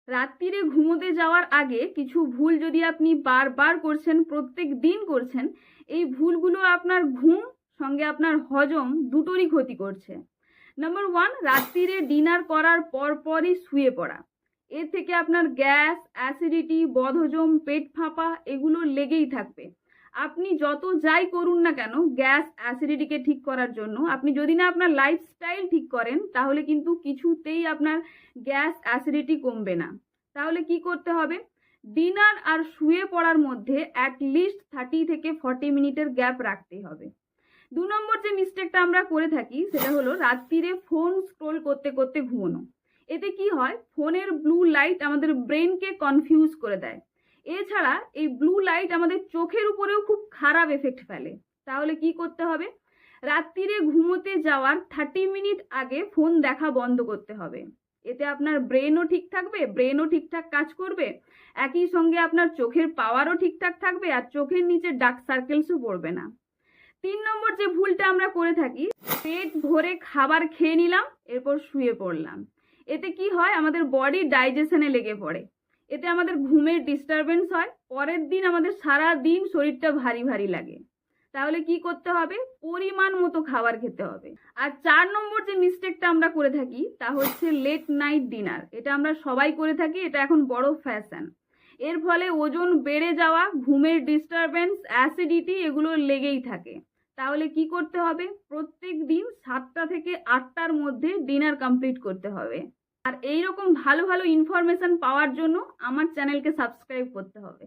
রাত্রিরে ঘুমোতে যাওয়ার আগে কিছু ভুল যদি আপনি বারবার করছেন, প্রত্যেক দিন করছেন, এই ভুলগুলো আপনার ঘুম সঙ্গে আপনার হজম দুটোরই ক্ষতি করছে। নাম্বার 1, রাত্রিরে ডিনার করার পরপরই শুয়ে পড়া। এর থেকে আপনার গ্যাস, অ্যাসিডিটি, বদহজম, পেট ফাঁপা এগুলো লেগেই থাকবে। আপনি যত যাই করুন না কেন গ্যাস অ্যাসিডিটিকে ঠিক করার জন্য, আপনি যদি না আপনার লাইফস্টাইল ঠিক করেন তাহলে কিন্তু কিছুতেই আপনার গ্যাস অ্যাসিডিটি কমবে না। তাহলে কি করতে হবে? ডিনার আর শুয়ে পড়ার মধ্যে অ্যাটলিস্ট 30 থেকে 40 মিনিটের গ্যাপ রাখতে হবে। 2 নম্বর যে মিস্টেকটা আমরা করে থাকি সেটা হলো রাত্রিরে ফোন স্ক্রোল করতে করতে ঘুমানো। এতে কি হয়, ফোনের ব্লু লাইট আমাদের ব্রেনকে কনফিউজ করে দেয়। এছাড়া এই ব্লু লাইট আমাদের চোখের উপরেও খুব খারাপ এফেক্ট ফেলে। তাহলে কি করতে হবে? রাত্রিরে ঘুমোতে যাওয়ার 30 মিনিট আগে ফোন দেখা বন্ধ করতে হবে। এতে আপনার ব্রেনও ঠিক থাকবে, ব্রেনও ঠিকঠাক কাজ করবে, একই সঙ্গে আপনার চোখের পাওয়ারও ঠিকঠাক থাকবে, আর চোখের নিচে ডার্ক সার্কেলসও পড়বে না। 3 নম্বর যে ভুলটা আমরা করে থাকি, পেট ভরে খাবার খেয়ে নিলাম, এরপর শুয়ে পড়লাম। এতে কি হয়, আমাদের বডি ডাইজেশনে লেগে পড়ে। এতে আমাদের ঘুমের ডিস্টারবেন্স হয়, পরের দিন আমাদের সারা দিন শরীরটা ভারী ভারী লাগে। তাহলে কি করতে হবে? পরিমাণ মতো খাবার খেতে হবে। আর 4 নম্বর যে মিস্টেকটা আমরা করে থাকি তা হচ্ছে লেট নাইট ডিনার। এটা আমরা সবাই করে থাকি, এটা এখন বড় ফ্যাশন। এর ফলে ওজন বেড়ে যাওয়া, ঘুমের ডিস্টারবেন্স, অ্যাসিডিটি এগুলো লেগেই থাকে। তাহলে কি করতে হবে? প্রত্যেক দিন 7টা থেকে 8টার মধ্যে ডিনার কমপ্লিট করতে হবে। আর এইরকম ভালো ভালো ইনফরমেশন পাওয়ার জন্য আমার চ্যানেলকে সাবস্ক্রাইব করতে হবে।